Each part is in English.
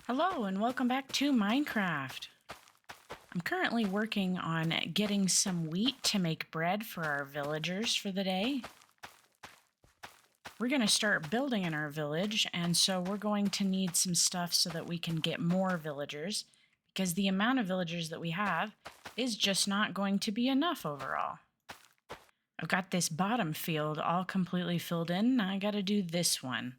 Hello and welcome back to Minecraft. I'm currently working on getting some wheat to make bread for our villagers for the day. We're going to start building in our village, and so we're going to need some stuff so that we can get more villagers, because the amount of villagers that we have is just not going to be enough overall. I've got this bottom field all completely filled in. Now I got to do this one.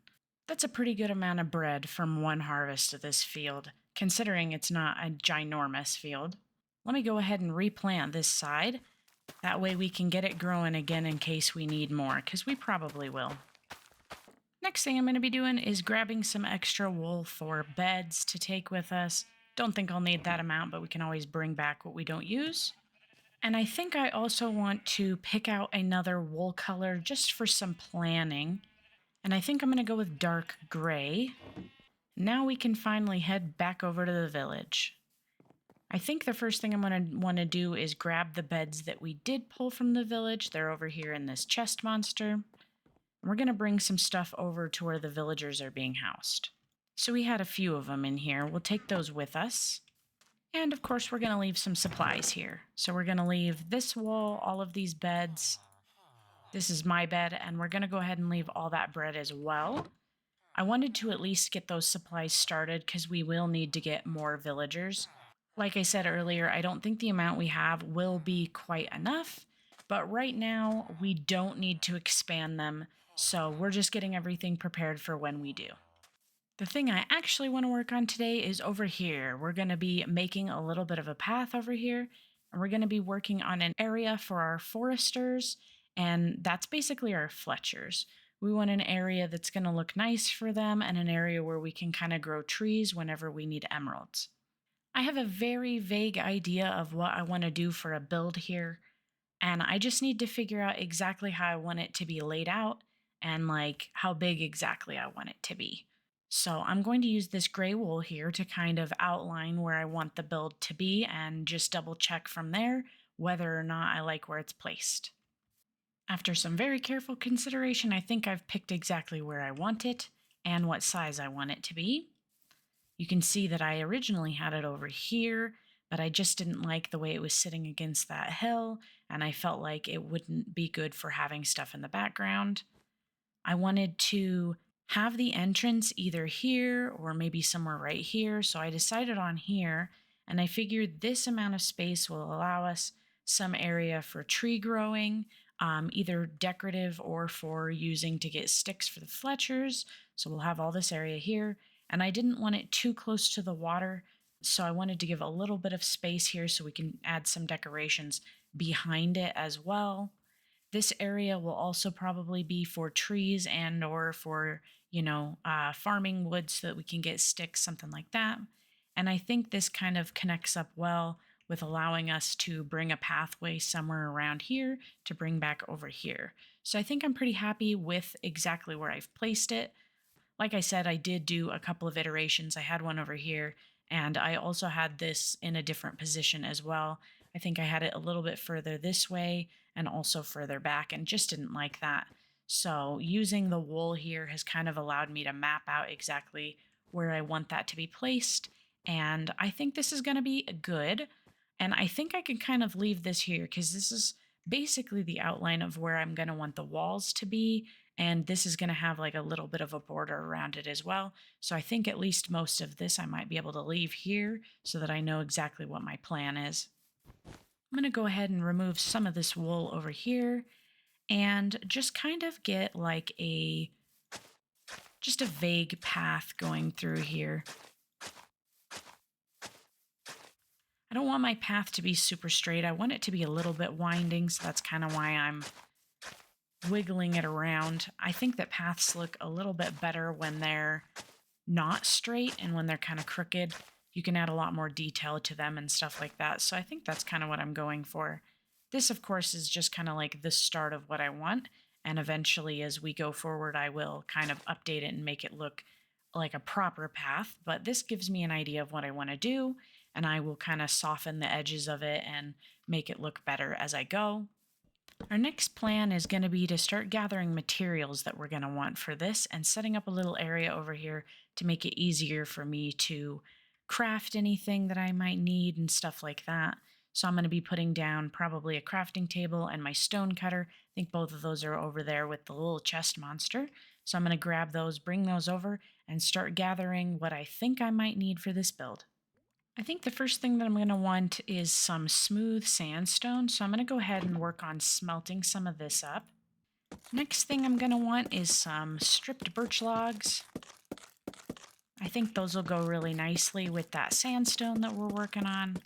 That's a pretty good amount of bread from one harvest of this field, considering it's not a ginormous field. Let me go ahead and replant this side. That way we can get it growing again in case we need more, because we probably will. Next thing I'm going to be doing is grabbing some extra wool for beds to take with us. Don't think I'll need that amount, but we can always bring back what we don't use. And I think I also want to pick out another wool color just for some planning. And I think I'm going to go with dark gray. Now we can finally head back over to the village. I think the first thing I'm going to want to do is grab the beds that we did pull from the village. They're over here in this chest monster. We're going to bring some stuff over to where the villagers are being housed. So we had a few of them in here. We'll take those with us. And of course, we're going to leave some supplies here. So we're going to leave this wall, all of these beds. This is my bed, and we're going to go ahead and leave all that bread as well. I wanted to at least get those supplies started because we will need to get more villagers. Like I said earlier, I don't think the amount we have will be quite enough, but right now we don't need to expand them, so we're just getting everything prepared for when we do. The thing I actually want to work on today is over here. We're going to be making a little bit of a path over here, and we're going to be working on an area for our foresters, and that's basically our Fletchers. We want an area that's going to look nice for them and an area where we can kind of grow trees whenever we need emeralds. I have a very vague idea of what I want to do for a build here, and I just need to figure out exactly how I want it to be laid out and like how big exactly I want it to be. So I'm going to use this gray wool here to kind of outline where I want the build to be and just double check from there whether or not I like where it's placed. After some very careful consideration, I think I've picked exactly where I want it and what size I want it to be. You can see that I originally had it over here, but I just didn't like the way it was sitting against that hill, and I felt like it wouldn't be good for having stuff in the background. I wanted to have the entrance either here or maybe somewhere right here, so I decided on here, and I figured this amount of space will allow us some area for tree growing, either decorative or for using to get sticks for the Fletchers. So we'll have all this area here, and I didn't want it too close to the water, so I wanted to give a little bit of space here so we can add some decorations behind it as well. This area will also probably be for trees and or for, farming wood so that we can get sticks, something like that. And I think this kind of connects up well with allowing us to bring a pathway somewhere around here to bring back over here. So I think I'm pretty happy with exactly where I've placed it. Like I said, I did do a couple of iterations. I had one over here, and I also had this in a different position as well. I think I had it a little bit further this way and also further back, and just didn't like that. So using the wool here has kind of allowed me to map out exactly where I want that to be placed. And I think this is going to be good. And I think I can kind of leave this here because this is basically the outline of where I'm going to want the walls to be. And this is going to have like a little bit of a border around it as well. So I think at least most of this I might be able to leave here so that I know exactly what my plan is. I'm going to go ahead and remove some of this wool over here and just kind of get like just a vague path going through here. I don't want my path to be super straight. I want it to be a little bit winding, so that's kind of why I'm wiggling it around. I think that paths look a little bit better when they're not straight and when they're kind of crooked. You can add a lot more detail to them and stuff like that. So I think that's kind of what I'm going for. This, of course, is just kind of like the start of what I want. And eventually, as we go forward, I will kind of update it and make it look like a proper path. But this gives me an idea of what I want to do. And I will kind of soften the edges of it and make it look better as I go. Our next plan is going to be to start gathering materials that we're going to want for this and setting up a little area over here to make it easier for me to craft anything that I might need and stuff like that. So I'm going to be putting down probably a crafting table and my stone cutter. I think both of those are over there with the little chest monster. So I'm going to grab those, bring those over, and start gathering what I think I might need for this build. I think the first thing that I'm going to want is some smooth sandstone. So I'm going to go ahead and work on smelting some of this up. Next thing I'm going to want is some stripped birch logs. I think those will go really nicely with that sandstone that we're working on.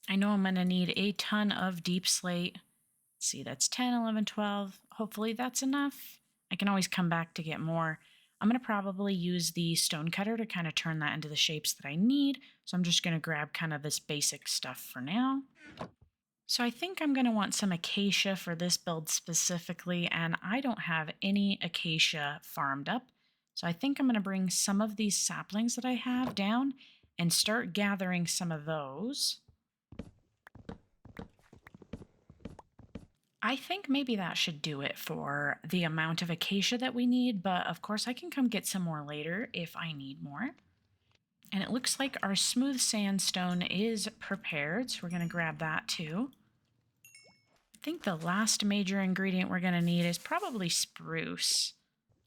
I know I'm going to need a ton of deep slate. Let's see, that's 10, 11, 12. Hopefully that's enough. I can always come back to get more. I'm going to probably use the stone cutter to kind of turn that into the shapes that I need. So I'm just going to grab kind of this basic stuff for now. So I think I'm going to want some acacia for this build specifically, and I don't have any acacia farmed up. So I think I'm going to bring some of these saplings that I have down and start gathering some of those. I think maybe that should do it for the amount of acacia that we need, but of course I can come get some more later if I need more. And it looks like our smooth sandstone is prepared, so we're going to grab that too. I think the last major ingredient we're going to need is probably spruce.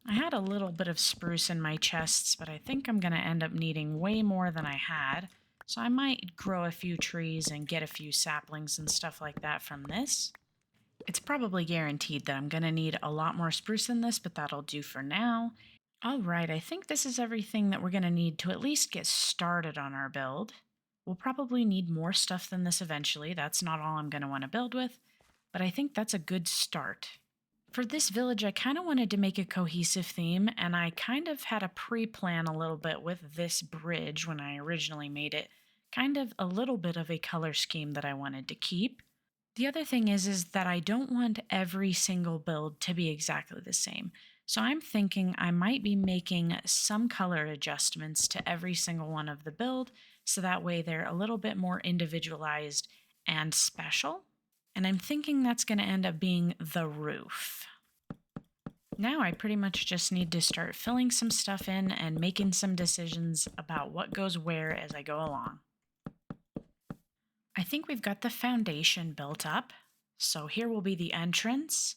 I had a little bit of spruce in my chests, but I think I'm going to end up needing way more than I had. So I might grow a few trees and get a few saplings and stuff like that from this. It's probably guaranteed that I'm going to need a lot more spruce than this, but that'll do for now. All right, I think this is everything that we're going to need to at least get started on our build. We'll probably need more stuff than this eventually. That's not all I'm going to want to build with, but I think that's a good start. For this village, I kind of wanted to make a cohesive theme, and I kind of had a pre-plan a little bit with this bridge when I originally made it. Kind of a little bit of a color scheme that I wanted to keep. The other thing is that I don't want every single build to be exactly the same. So I'm thinking I might be making some color adjustments to every single one of the build, so that way they're a little bit more individualized and special. And I'm thinking that's going to end up being the roof. Now I pretty much just need to start filling some stuff in and making some decisions about what goes where as I go along. I think we've got the foundation built up. So here will be the entrance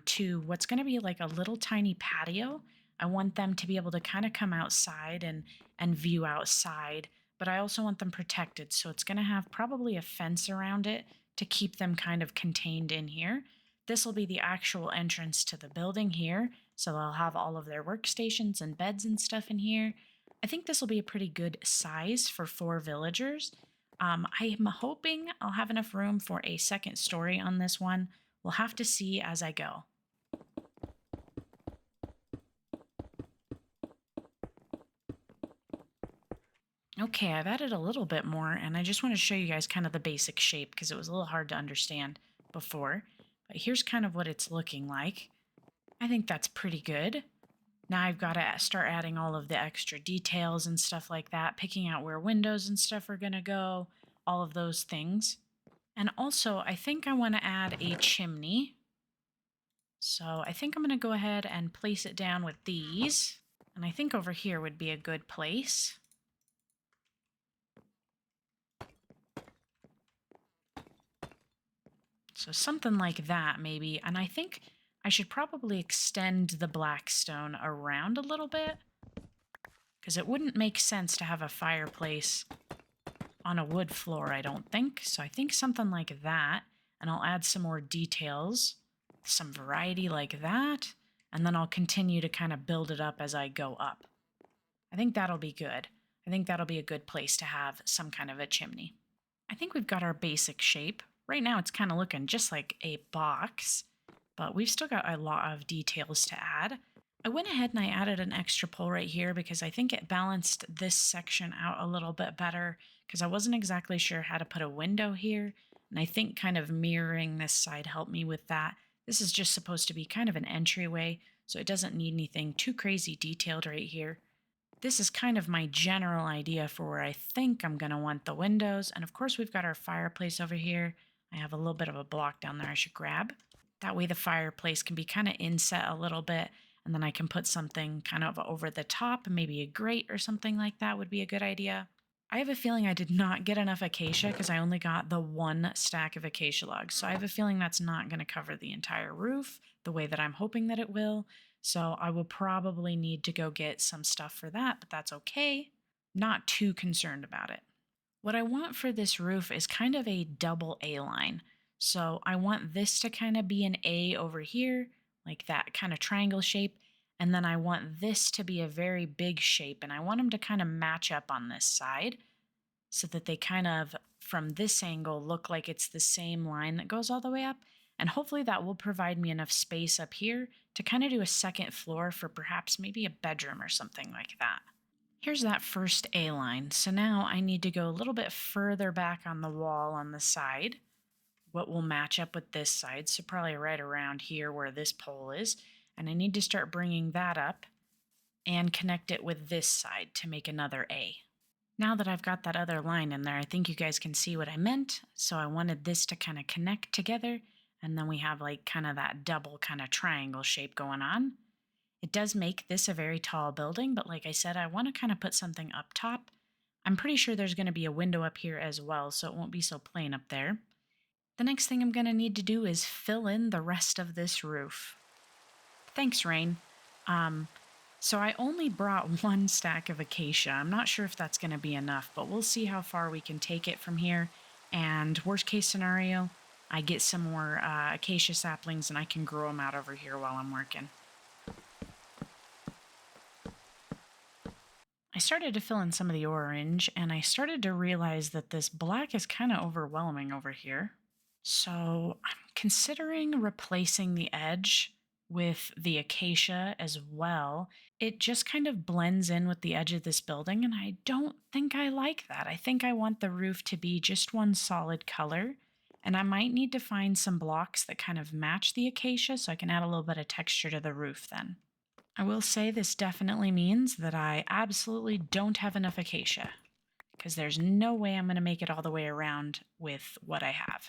to what's going to be like a little tiny patio. I want them to be able to kind of come outside and view outside, but I also want them protected. So it's going to have probably a fence around it to keep them kind of contained in here. This will be the actual entrance to the building here. So they'll have all of their workstations and beds and stuff in here. I think this will be a pretty good size for 4 villagers. I am hoping I'll have enough room for a second story on this one. We'll have to see as I go. Okay, I've added a little bit more, and I just want to show you guys kind of the basic shape because it was a little hard to understand before. But here's kind of what it's looking like. I think that's pretty good. Now I've got to start adding all of the extra details and stuff like that, picking out where windows and stuff are going to go, all of those things. And also, I think I want to add a chimney. So I think I'm going to go ahead and place it down with these. And I think over here would be a good place. So something like that, maybe. And I think I should probably extend the black stone around a little bit, because it wouldn't make sense to have a fireplace on a wood floor, I don't think. So I think something like that. And I'll add some more details, some variety like that. And then I'll continue to kind of build it up as I go up. I think that'll be good. I think that'll be a good place to have some kind of a chimney. I think we've got our basic shape. Right now it's kind of looking just like a box, but we've still got a lot of details to add. I went ahead and I added an extra pole right here because I think it balanced this section out a little bit better because I wasn't exactly sure how to put a window here. And I think kind of mirroring this side helped me with that. This is just supposed to be kind of an entryway, so it doesn't need anything too crazy detailed right here. This is kind of my general idea for where I think I'm going to want the windows. And of course, we've got our fireplace over here. I have a little bit of a block down there I should grab. That way the fireplace can be kind of inset a little bit, and then I can put something kind of over the top, maybe a grate or something like that would be a good idea. I have a feeling I did not get enough acacia because I only got the one stack of acacia logs. So I have a feeling that's not going to cover the entire roof the way that I'm hoping that it will. So I will probably need to go get some stuff for that, but that's okay. Not too concerned about it. What I want for this roof is kind of a double A line. So I want this to kind of be an A over here, like that kind of triangle shape. And then I want this to be a very big shape, and I want them to kind of match up on this side so that they kind of, from this angle, look like it's the same line that goes all the way up. And hopefully that will provide me enough space up here to kind of do a second floor for perhaps maybe a bedroom or something like that. Here's that first A line. So now I need to go a little bit further back on the wall on the side. What will match up with this side, so probably right around here where this pole is. And I need to start bringing that up and connect it with this side to make another A. Now that I've got that other line in there, I think you guys can see what I meant. So I wanted this to kind of connect together, and then we have like kind of that double kind of triangle shape going on. It does make this a very tall building, but like I said, I want to kind of put something up top. I'm pretty sure there's going to be a window up here as well, so it won't be so plain up there. The next thing I'm going to need to do is fill in the rest of this roof. Thanks, Rain. So I only brought one stack of acacia. I'm not sure if that's going to be enough, but we'll see how far we can take it from here. And worst case scenario, I get some more acacia saplings and I can grow them out over here while I'm working. I started to fill in some of the orange, and I started to realize that this black is kind of overwhelming over here. So I'm considering replacing the edge with the acacia as well. It just kind of blends in with the edge of this building, and I don't think I like that. I think I want the roof to be just one solid color, and I might need to find some blocks that kind of match the acacia so I can add a little bit of texture to the roof then. I will say this definitely means that I absolutely don't have enough acacia, because there's no way I'm going to make it all the way around with what I have.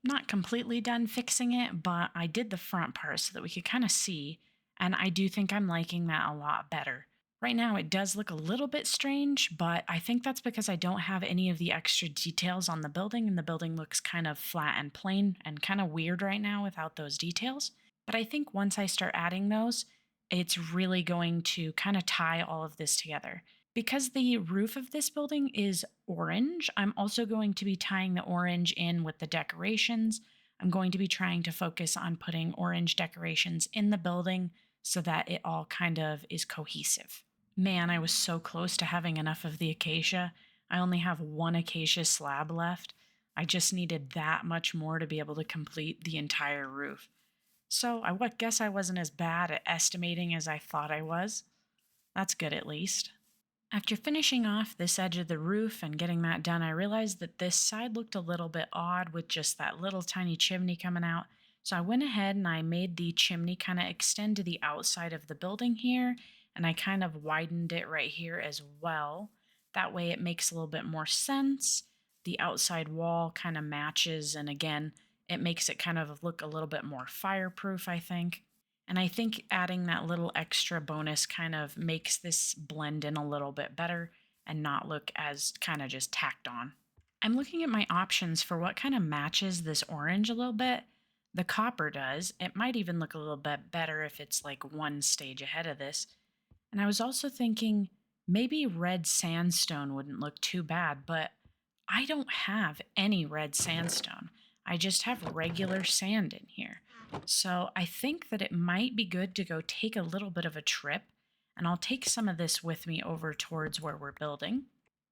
Not completely done fixing it, but I did the front part so that we could kind of see, and I do think I'm liking that a lot better. Right now it does look a little bit strange, but I think that's because I don't have any of the extra details on the building, and the building looks kind of flat and plain and kind of weird right now without those details. But I think once I start adding those, it's really going to kind of tie all of this together. Because the roof of this building is orange, I'm also going to be tying the orange in with the decorations. I'm going to be trying to focus on putting orange decorations in the building so that it all kind of is cohesive. Man, I was so close to having enough of the acacia. I only have one acacia slab left. I just needed that much more to be able to complete the entire roof. So I guess I wasn't as bad at estimating as I thought I was. That's good at least. After finishing off this edge of the roof and getting that done, I realized that this side looked a little bit odd with just that little tiny chimney coming out. So I went ahead and I made the chimney kind of extend to the outside of the building here, and I kind of widened it right here as well. That way it makes a little bit more sense. The outside wall kind of matches, and again, it makes it kind of look a little bit more fireproof, I think. And I think adding that little extra bonus kind of makes this blend in a little bit better and not look as kind of just tacked on. I'm looking at my options for what kind of matches this orange a little bit. The copper does. It might even look a little bit better if it's like one stage ahead of this. And I was also thinking maybe red sandstone wouldn't look too bad, but I don't have any red sandstone. I just have regular sand in here. So I think that it might be good to go take a little bit of a trip, and I'll take some of this with me over towards where we're building.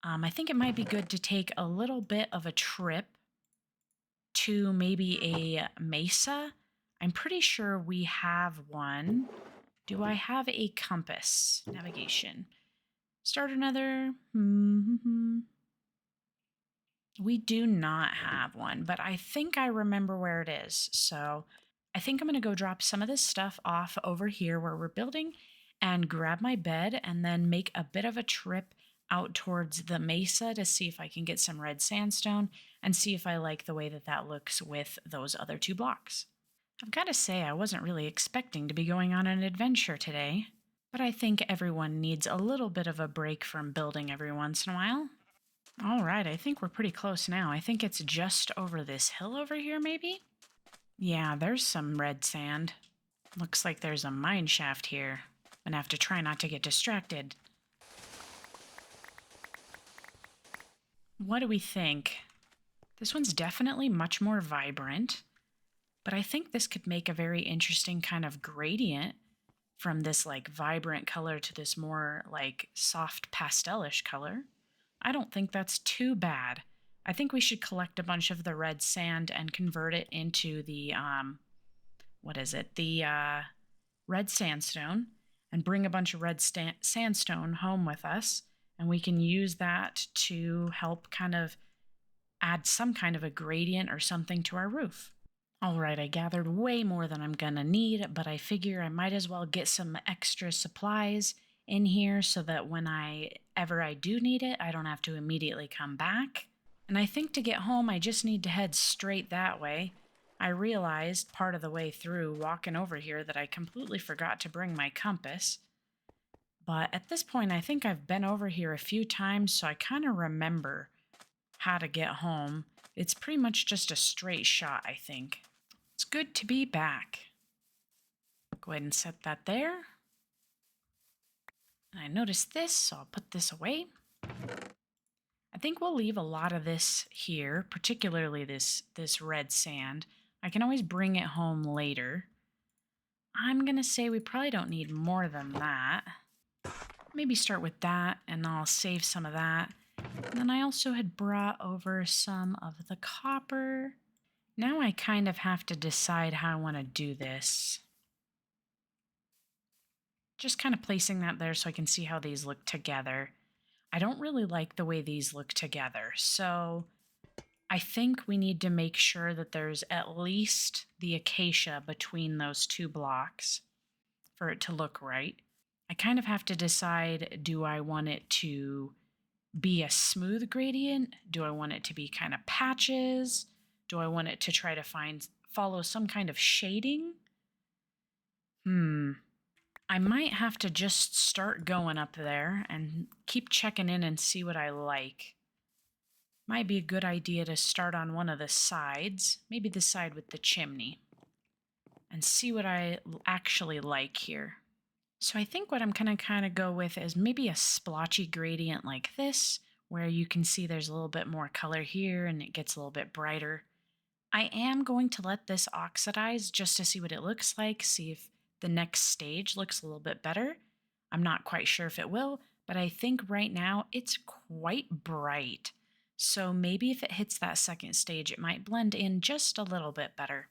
I think it might be good to take a little bit of a trip to maybe a mesa. I'm pretty sure we have one. Do I have a compass? Navigation. Start another. We do not have one, but I think I remember where it is. So I think I'm going to go drop some of this stuff off over here where we're building and grab my bed and then make a bit of a trip out towards the mesa to see if I can get some red sandstone and see if I like the way that that looks with those other 2 blocks. I've got to say, I wasn't really expecting to be going on an adventure today, but I think everyone needs a little bit of a break from building every once in a while. All right, I think we're pretty close now. I think it's just over this hill over here, maybe? Yeah, there's some red sand. Looks like there's a mine shaft here. I'm gonna have to try not to get distracted. What do we think? This one's definitely much more vibrant, but I think this could make a very interesting kind of gradient from this like vibrant color to this more like soft pastelish color. I don't think that's too bad. I think we should collect a bunch of the red sand and convert it into the what is it? The red sandstone, and bring a bunch of red sandstone home with us, and we can use that to help kind of add some kind of a gradient or something to our roof. All right, I gathered way more than I'm gonna need, but I figure I might as well get some extra supplies in here so that when I do need it, I don't have to immediately come back. And I think to get home, I just need to head straight that way. I realized part of the way through walking over here that I completely forgot to bring my compass. But at this point, I think I've been over here a few times, so I kind of remember how to get home. It's pretty much just a straight shot, I think. It's good to be back. Go ahead and set that there. And I noticed this, so I'll put this away. I think we'll leave a lot of this here, particularly this red sand. I can always bring it home later. I'm going to say we probably don't need more than that. Maybe start with that, and I'll save some of that. And then I also had brought over some of the copper. Now I kind of have to decide how I want to do this. Just kind of placing that there so I can see how these look together. I don't really like the way these look together, so I think we need to make sure that there's at least the acacia between those 2 blocks for it to look right. I kind of have to decide, do I want it to be a smooth gradient? Do I want it to be kind of patches? Do I want it to try to follow some kind of shading? I might have to just start going up there and keep checking in and see what I like. Might be a good idea to start on one of the sides, maybe the side with the chimney, and see what I actually like here. So I think what I'm going to kind of go with is maybe a splotchy gradient like this, where you can see there's a little bit more color here and it gets a little bit brighter. I am going to let this oxidize just to see what it looks like, see if the next stage looks a little bit better. I'm not quite sure if it will, but I think right now it's quite bright. So maybe if it hits that second stage, it might blend in just a little bit better.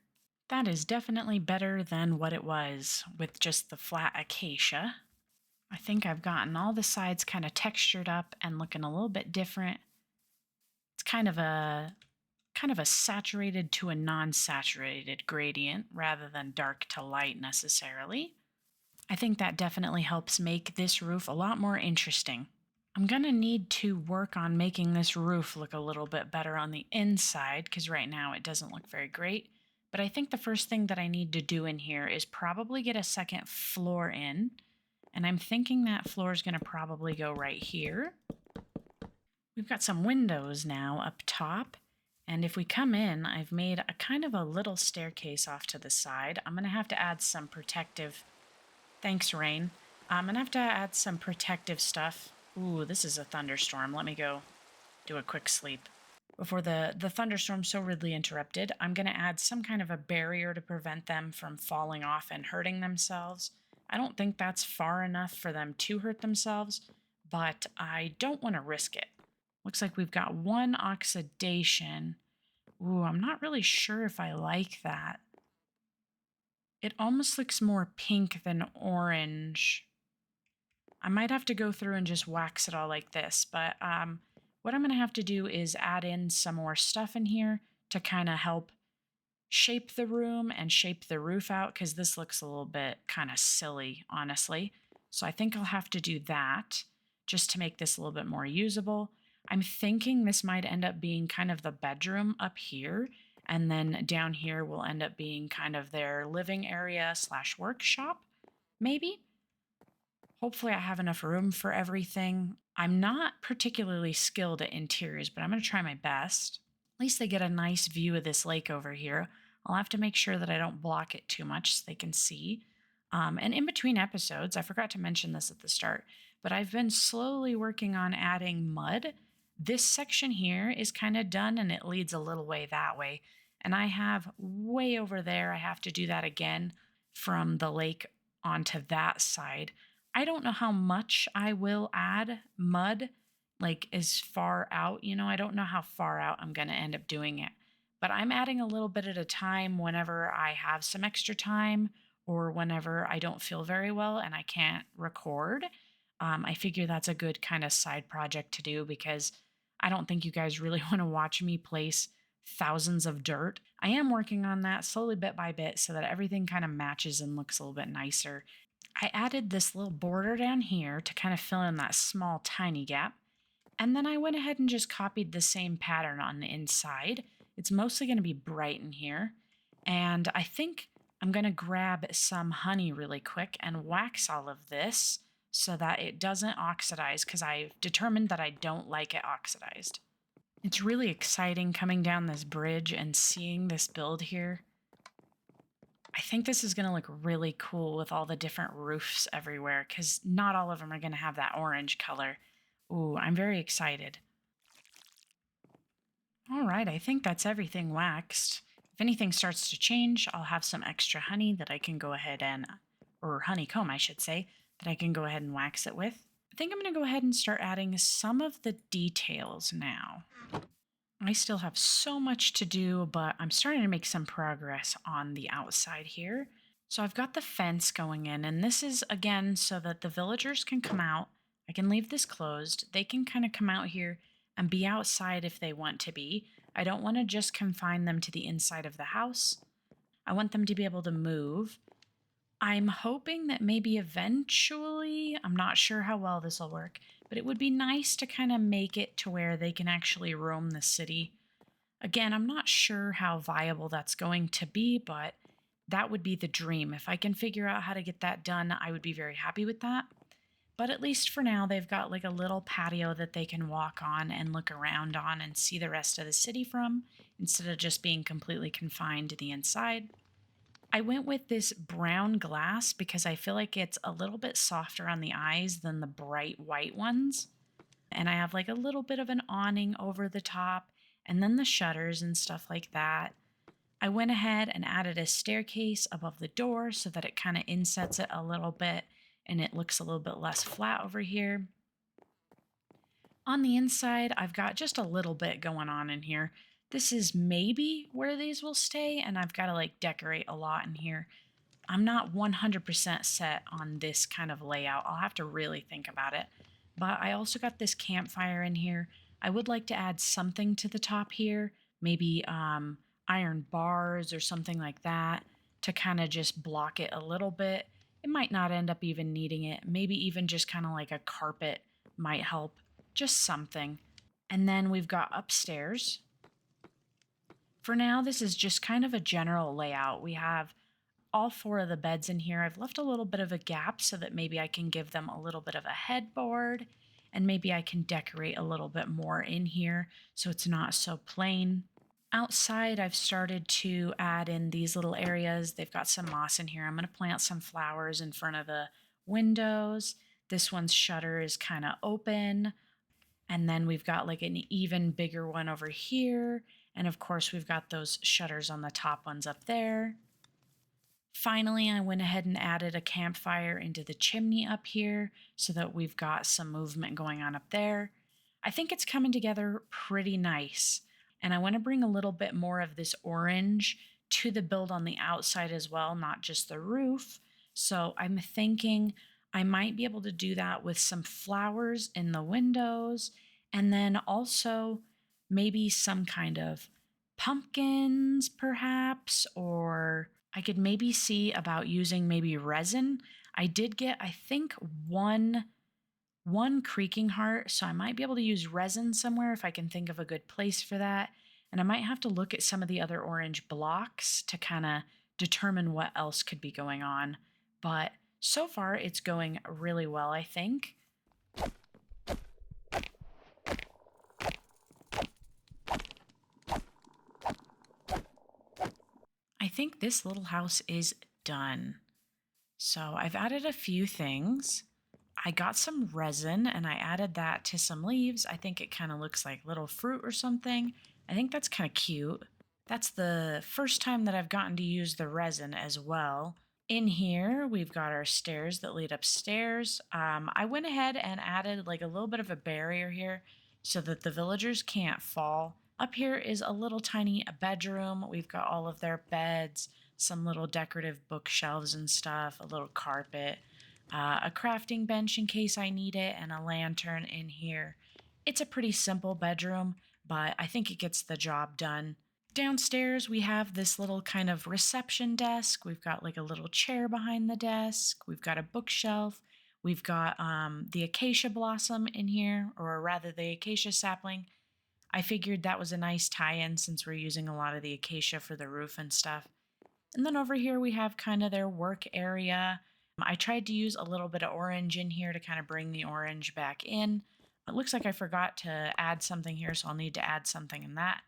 That is definitely better than what it was with just the flat acacia. I think I've gotten all the sides kind of textured up and looking a little bit different. It's kind of a saturated to a non-saturated gradient rather than dark to light necessarily. I think that definitely helps make this roof a lot more interesting. I'm going to need to work on making this roof look a little bit better on the inside because right now it doesn't look very great. But I think the first thing that I need to do in here is probably get a second floor in. And I'm thinking that floor is going to probably go right here. We've got some windows now up top. And if we come in, I've made a kind of a little staircase off to the side. I'm going to have to add some protective... Thanks, rain. I'm going to have to add some protective stuff. Ooh, this is a thunderstorm. Let me go do a quick sleep. Before the thunderstorm's so rudely interrupted, I'm going to add some kind of a barrier to prevent them from falling off and hurting themselves. I don't think that's far enough for them to hurt themselves, but I don't want to risk it. Looks like we've got 1 oxidation. Ooh, I'm not really sure if I like that. It almost looks more pink than orange. I might have to go through and just wax it all like this, but what I'm going to have to do is add in some more stuff in here to kind of help shape the room and shape the roof out, because this looks a little bit kind of silly, honestly. So I think I'll have to do that just to make this a little bit more usable. I'm thinking this might end up being kind of the bedroom up here. And then down here will end up being kind of their living area slash workshop, maybe. Hopefully, I have enough room for everything. I'm not particularly skilled at interiors, but I'm going to try my best. At least they get a nice view of this lake over here. I'll have to make sure that I don't block it too much so they can see. And in between episodes, I forgot to mention this at the start, but I've been slowly working on adding mud. This section here is kind of done and it leads a little way that way. And I have way over there, I have to do that again from the lake onto that side. I don't know how much I will add mud, like as far out, I don't know how far out I'm going to end up doing it. But I'm adding a little bit at a time whenever I have some extra time or whenever I don't feel very well and I can't record. I figure that's a good kind of side project to do because I don't think you guys really want to watch me place thousands of dirt. I am working on that slowly bit by bit so that everything kind of matches and looks a little bit nicer. I added this little border down here to kind of fill in that small tiny gap. And then I went ahead and just copied the same pattern on the inside. It's mostly going to be bright in here. And I think I'm going to grab some honey really quick and wax all of this so that it doesn't oxidize because I've determined that I don't like it oxidized. It's really exciting coming down this bridge and seeing this build here. I think this is going to look really cool with all the different roofs everywhere because not all of them are going to have that orange color. Ooh, I'm very excited. All right, I think that's everything waxed. If anything starts to change, I'll have some extra honey that I can go ahead and, or honeycomb, I should say, that I can go ahead and wax it with. I think I'm going to go ahead and start adding some of the details now. I still have so much to do, but I'm starting to make some progress on the outside here. So I've got the fence going in, and this is, again, so that the villagers can come out. I can leave this closed. They can kind of come out here and be outside if they want to be. I don't want to just confine them to the inside of the house. I want them to be able to move. I'm hoping that maybe eventually, I'm not sure how well this will work, but it would be nice to kind of make it to where they can actually roam the city. Again, I'm not sure how viable that's going to be, but that would be the dream. If I can figure out how to get that done, I would be very happy with that. But at least for now, they've got like a little patio that they can walk on and look around on and see the rest of the city from, instead of just being completely confined to the inside. I went with this brown glass because I feel like it's a little bit softer on the eyes than the bright white ones. And I have like a little bit of an awning over the top and then the shutters and stuff like that. I went ahead and added a staircase above the door so that it kind of insets it a little bit and it looks a little bit less flat over here. On the inside, I've got just a little bit going on in here. This is maybe where these will stay, and I've got to like decorate a lot in here. I'm not 100% set on this kind of layout. I'll have to really think about it. But I also got this campfire in here. I would like to add something to the top here, maybe iron bars or something like that to kind of just block it a little bit. It might not end up even needing it. Maybe even just kind of like a carpet might help. Just something. And then we've got upstairs. For now, this is just kind of a general layout. We have all four of the beds in here. I've left a little bit of a gap so that maybe I can give them a little bit of a headboard and maybe I can decorate a little bit more in here so it's not so plain. Outside, I've started to add in these little areas. They've got some moss in here. I'm going to plant some flowers in front of the windows. This one's shutter is kind of open. And then we've got like an even bigger one over here. And of course, we've got those shutters on the top ones up there. Finally, I went ahead and added a campfire into the chimney up here so that we've got some movement going on up there. I think it's coming together pretty nice. And I want to bring a little bit more of this orange to the build on the outside as well, not just the roof. So I'm thinking I might be able to do that with some flowers in the windows and then also maybe some kind of pumpkins perhaps, or I could maybe see about using maybe resin. I did get, I think, one one creaking heart, so I might be able to use resin somewhere if I can think of a good place for that. And I might have to look at some of the other orange blocks to kind of determine what else could be going on. But so far, it's going really well, I think. I think this little house is done. So I've added a few things. I got some resin and I added that to some leaves. I think it kind of looks like little fruit or something. I think that's kind of cute. That's the first time that I've gotten to use the resin as well. In here, we've got our stairs that lead upstairs. I went ahead and added like a little bit of a barrier here so that the villagers can't fall. Up here is a little tiny bedroom. We've got all of their beds, some little decorative bookshelves and stuff, a little carpet, a crafting bench in case I need it, and a lantern in here. It's a pretty simple bedroom, but I think it gets the job done. Downstairs, we have this little kind of reception desk. We've got like a little chair behind the desk. We've got a bookshelf. We've got the acacia blossom in here, or rather, the acacia sapling. I figured that was a nice tie in since we're using a lot of the acacia for the roof and stuff. And then over here, we have kind of their work area. I tried to use a little bit of orange in here to kind of bring the orange back in. It looks like I forgot to add something here, so I'll need to add something in that.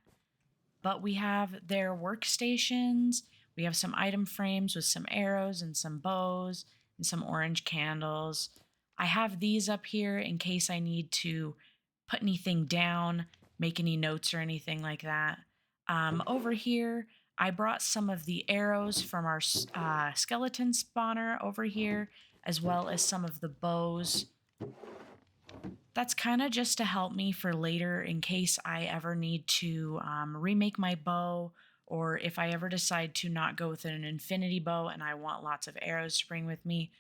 But we have their workstations. We have some item frames with some arrows and some bows and some orange candles. I have these up here in case I need to put anything down, make any notes or anything like that. Over here, I brought some of the arrows from our skeleton spawner over here, as well as some of the bows. That's kind of just to help me for later in case I ever need to remake my bow, or if I ever decide to not go with an infinity bow and I want lots of arrows to bring with me.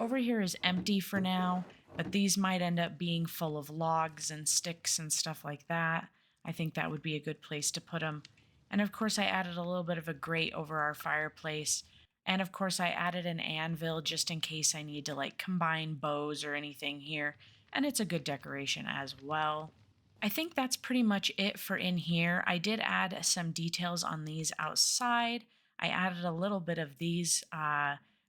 Over here is empty for now, but these might end up being full of logs and sticks and stuff like that. I think that would be a good place to put them. And of course, I added a little bit of a grate over our fireplace. And of course, I added an anvil just in case I need to like combine bows or anything here, and it's a good decoration as well. I think that's pretty much it for in here. I did add some details on these outside. I added a little bit of these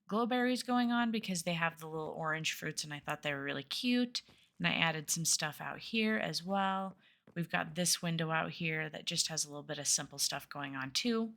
glowberries going on because they have the little orange fruits and I thought they were really cute. And I added some stuff out here as well. We've got this window out here that just has a little bit of simple stuff going on too.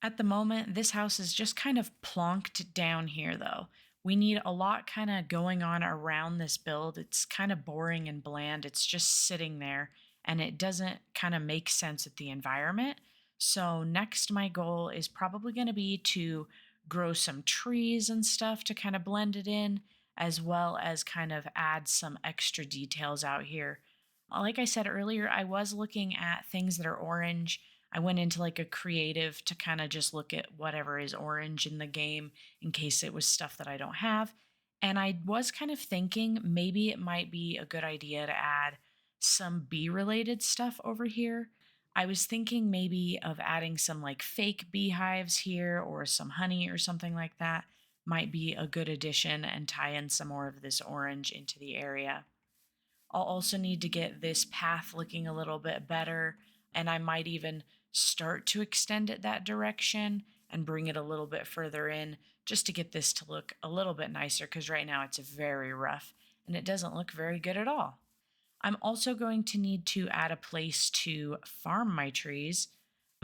At the moment, this house is just kind of plonked down here, though. We need a lot kind of going on around this build. It's kind of boring and bland. It's just sitting there, and it doesn't kind of make sense with the environment. So, next, my goal is probably going to be to grow some trees and stuff to kind of blend it in, as well as kind of add some extra details out here. Like I said earlier, I was looking at things that are orange. I went into like a creative to kind of just look at whatever is orange in the game in case it was stuff that I don't have. And I was kind of thinking maybe it might be a good idea to add some bee related stuff over here. I was thinking maybe of adding some like fake beehives here or some honey or something like that might be a good addition and tie in some more of this orange into the area. I'll also need to get this path looking a little bit better, and I might even start to extend it that direction and bring it a little bit further in just to get this to look a little bit nicer because right now it's very rough and it doesn't look very good at all. I'm also going to need to add a place to farm my trees.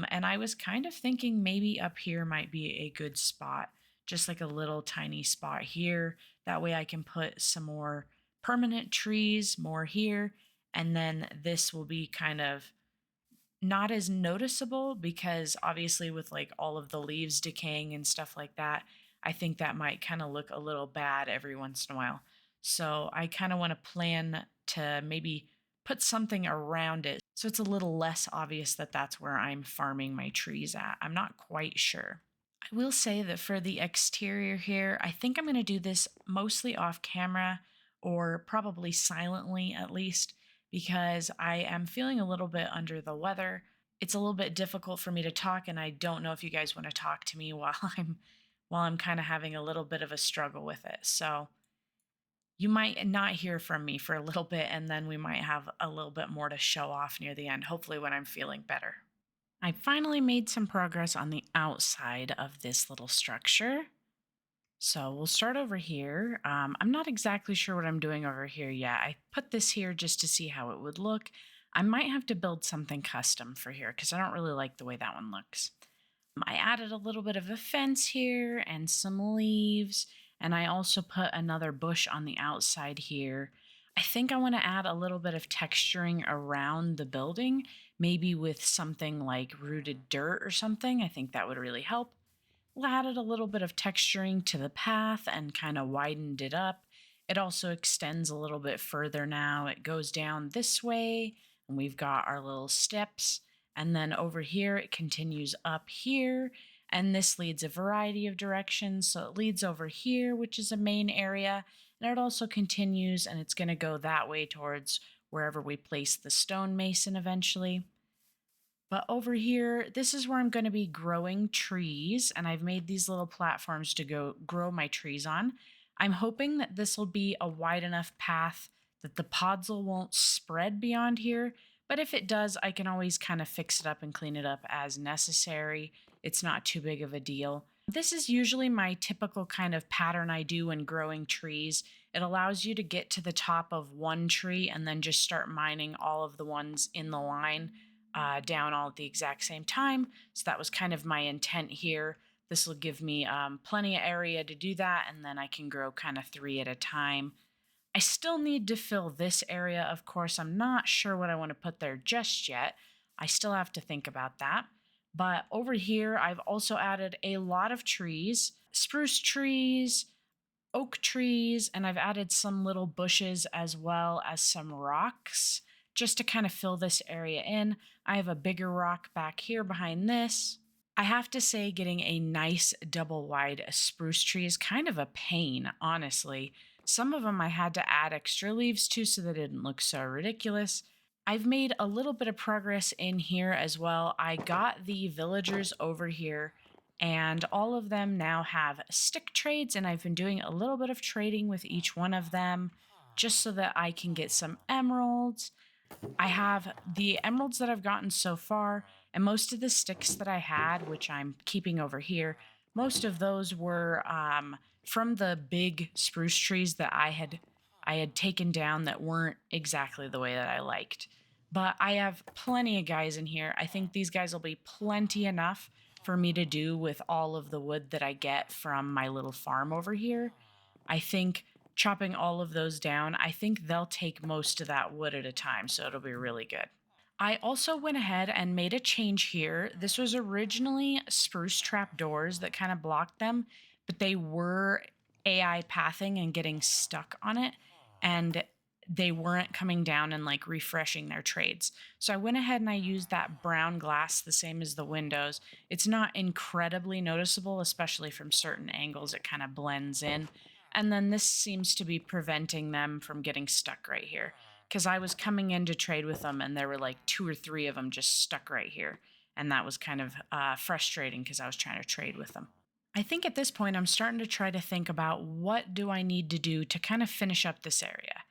And I was kind of thinking maybe up here might be a good spot, just like a little tiny spot here. That way I can put some more permanent trees more here. And then this will be kind of not as noticeable because obviously with like all of the leaves decaying and stuff like that, I think that might kind of look a little bad every once in a while. So I kind of want to plan to maybe put something around it so it's a little less obvious that that's where I'm farming my trees at. I'm not quite sure. I will say that for the exterior here, I think I'm going to do this mostly off camera or probably silently at least because I am feeling a little bit under the weather. It's a little bit difficult for me to talk and I don't know if you guys want to talk to me while I'm kind of having a little bit of a struggle with it. So, You might not hear from me for a little bit, and then we might have a little bit more to show off near the end, hopefully, when I'm feeling better. I finally made some progress on the outside of this little structure. So we'll start over here. I'm not exactly sure what I'm doing over here yet. I put this here just to see how it would look. I might have to build something custom for here because I don't really like the way that one looks. I added a little bit of a fence here and some leaves, and I also put another bush on the outside here. I think I want to add a little bit of texturing around the building, maybe with something like rooted dirt or something. I think that would really help. Added a little bit of texturing to the path and kind of widened it up. It also extends a little bit further now. It goes down this way, and we've got our little steps. And then over here, it continues up here. And this leads a variety of directions. So it leads over here, which is a main area. And it also continues, and it's going to go that way towards wherever we place the stone mason eventually. But over here, this is where I'm going to be growing trees, and I've made these little platforms to go grow my trees on. I'm hoping that this will be a wide enough path that the podzol won't spread beyond here, but if it does, I can always kind of fix it up and clean it up as necessary. It's not too big of a deal. This is usually my typical kind of pattern I do when growing trees. It allows you to get to the top of one tree and then just start mining all of the ones in the line down all at the exact same time. So that was kind of my intent here. This will give me plenty of area to do that, and then I can grow kind of three at a time. I still need to fill this area, of course. I'm not sure what I want to put there just yet. I still have to think about that. But over here, I've also added a lot of trees, spruce trees, oak trees, and I've added some little bushes as well as some rocks just to kind of fill this area in. I have a bigger rock back here behind this. I have to say, getting a nice double wide spruce tree is kind of a pain, honestly. Some of them I had to add extra leaves to so they didn't look so ridiculous. I've made a little bit of progress in here as well. I got the villagers over here, and all of them now have stick trades, and I've been doing a little bit of trading with each one of them just so that I can get some emeralds. I have the emeralds that I've gotten so far, and most of the sticks that I had, which I'm keeping over here, most of those were from the big spruce trees that I had taken down that weren't exactly the way that I liked. But I have plenty of guys in here. I think these guys will be plenty enough for me to do with all of the wood that I get from my little farm over here. I think chopping all of those down, I think they'll take most of that wood at a time, so it'll be really good. I also went ahead and made a change here. This was originally spruce trap doors that kind of blocked them, but they were AI pathing and getting stuck on it, and they weren't coming down and like refreshing their trades. So I went ahead and I used that brown glass, the same as the windows. It's not incredibly noticeable, especially from certain angles, it kind of blends in. And then this seems to be preventing them from getting stuck right here. Because I was coming in to trade with them, and there were like two or three of them just stuck right here. And that was kind of frustrating because I was trying to trade with them. I think at this point, I'm starting to try to think about what do I need to do to kind of finish up this area.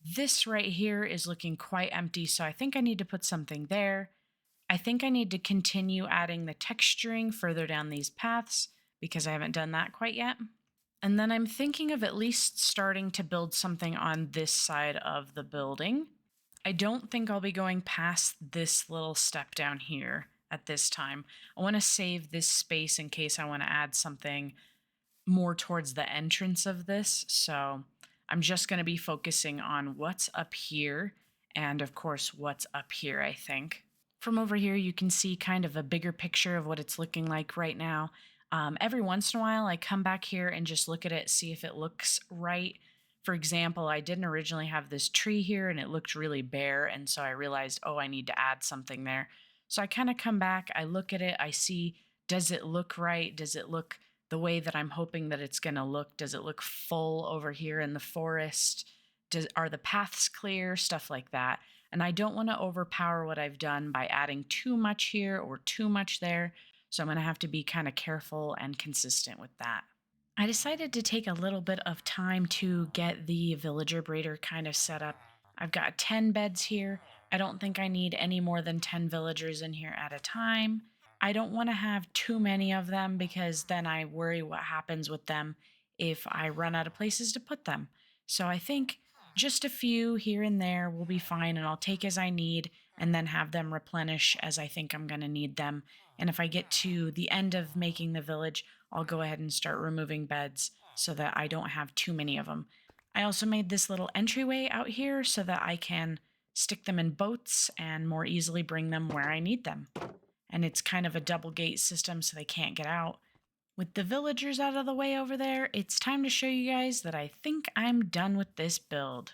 This right here is looking quite empty, so I think I need to put something there. I think I need to continue adding the texturing further down these paths because I haven't done that quite yet. And then I'm thinking of at least starting to build something on this side of the building. I don't think I'll be going past this little step down here at this time. I want to save this space in case I want to add something more towards the entrance of this. So I'm just going to be focusing on what's up here and, of course, what's up here, I think. From over here, you can see kind of a bigger picture of what it's looking like right now. Every once in a while, I come back here and just look at it, see if it looks right. For example, I didn't originally have this tree here and it looked really bare. And so I realized, oh, I need to add something there. So I kind of come back, I look at it, I see, does it look right? Does it look the way that I'm hoping that it's going to look? Does it look full over here in the forest? Are the paths clear? Stuff like that. And I don't want to overpower what I've done by adding too much here or too much there. So I'm going to have to be kind of careful and consistent with that. I decided to take a little bit of time to get the villager breeder kind of set up. I've got 10 beds here. I don't think I need any more than 10 villagers in here at a time. I don't want to have too many of them because then I worry what happens with them if I run out of places to put them. So I think just a few here and there will be fine, and I'll take as I need and then have them replenish as I think I'm going to need them. And if I get to the end of making the village, I'll go ahead and start removing beds so that I don't have too many of them. I also made this little entryway out here so that I can stick them in boats and more easily bring them where I need them. And it's kind of a double gate system so they can't get out. With the villagers out of the way over there, it's time to show you guys that I think I'm done with this build.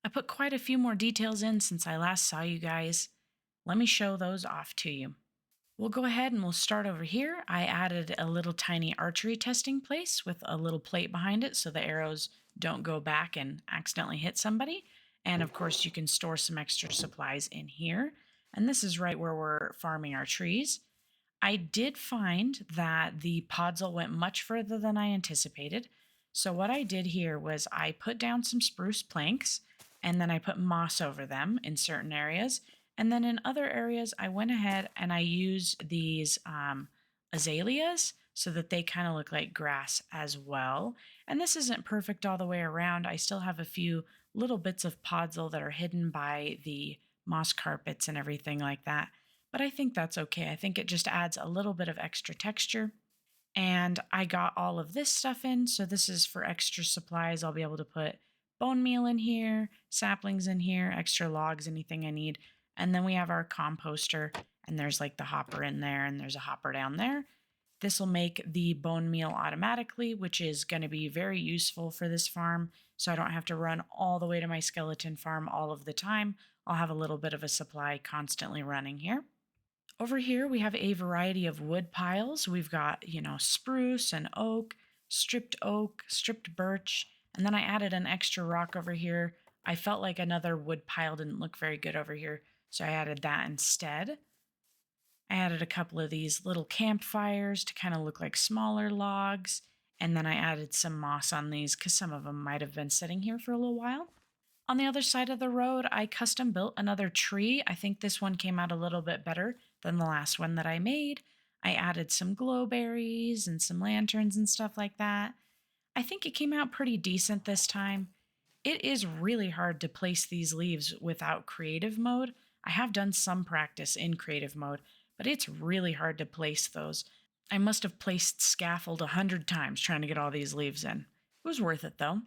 I put quite a few more details in since I last saw you guys. Let me show those off to you. We'll go ahead and we'll start over here. I added a little tiny archery testing place with a little plate behind it so the arrows don't go back and accidentally hit somebody. And of course, you can store some extra supplies in here. And this is right where we're farming our trees. I did find that the podzol went much further than I anticipated. So what I did here was I put down some spruce planks and then I put moss over them in certain areas. And then in other areas, I went ahead and I used these azaleas so that they kind of look like grass as well. And this isn't perfect all the way around. I still have a few little bits of podzol that are hidden by the moss carpets and everything like that. But I think that's okay. I think it just adds a little bit of extra texture. And I got all of this stuff in. So this is for extra supplies. I'll be able to put bone meal in here, saplings in here, extra logs, anything I need. And then we have our composter, and there's like the hopper in there, and there's a hopper down there. This will make the bone meal automatically, which is going to be very useful for this farm. So I don't have to run all the way to my skeleton farm all of the time. I'll have a little bit of a supply constantly running here. Over here, we have a variety of wood piles. We've got, spruce and oak, stripped birch, and then I added an extra rock over here. I felt like another wood pile didn't look very good over here, so I added that instead. I added a couple of these little campfires to kind of look like smaller logs, and then I added some moss on these because some of them might have been sitting here for a little while. On the other side of the road, I custom built another tree. I think this one came out a little bit better than the last one that I made. I added some glowberries and some lanterns and stuff like that. I think it came out pretty decent this time. It is really hard to place these leaves without creative mode. I have done some practice in creative mode, but it's really hard to place those. I must have placed scaffold 100 times trying to get all these leaves in. It was worth it though.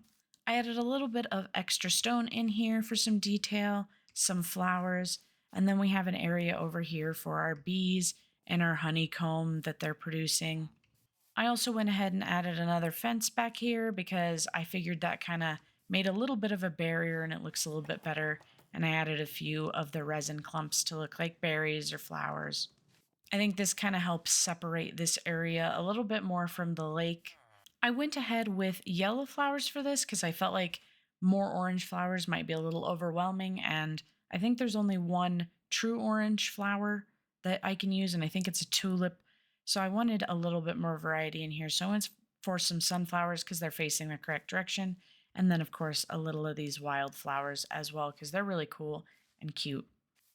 I added a little bit of extra stone in here for some detail, some flowers, and then we have an area over here for our bees and our honeycomb that they're producing. I also went ahead and added another fence back here because I figured that kind of made a little bit of a barrier and it looks a little bit better. And I added a few of the resin clumps to look like berries or flowers. I think this kind of helps separate this area a little bit more from the lake. I went ahead with yellow flowers for this because I felt like more orange flowers might be a little overwhelming. And I think there's only one true orange flower that I can use, and I think it's a tulip. So I wanted a little bit more variety in here. So I went for some sunflowers because they're facing the correct direction. And then, of course, a little of these wildflowers as well because they're really cool and cute.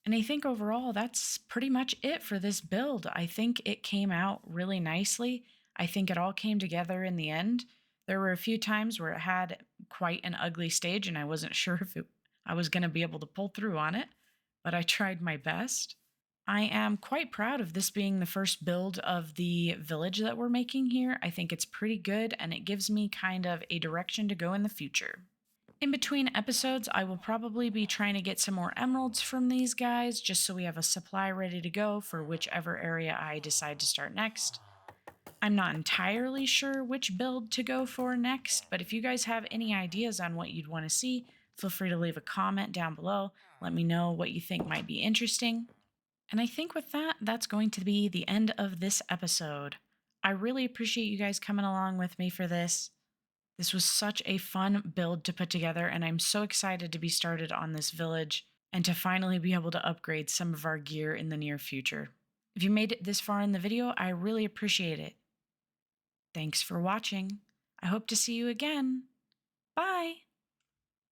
And I think overall, that's pretty much it for this build. I think it came out really nicely. I think it all came together in the end. There were a few times where it had quite an ugly stage, and I wasn't sure if I was going to be able to pull through on it, but I tried my best. I am quite proud of this being the first build of the village that we're making here. I think it's pretty good, and it gives me kind of a direction to go in the future. In between episodes, I will probably be trying to get some more emeralds from these guys just so we have a supply ready to go for whichever area I decide to start next. I'm not entirely sure which build to go for next, but if you guys have any ideas on what you'd want to see, feel free to leave a comment down below. Let me know what you think might be interesting. And I think with that, that's going to be the end of this episode. I really appreciate you guys coming along with me for this. This was such a fun build to put together, and I'm so excited to be started on this village and to finally be able to upgrade some of our gear in the near future. If you made it this far in the video, I really appreciate it. Thanks for watching. I hope to see you again. Bye.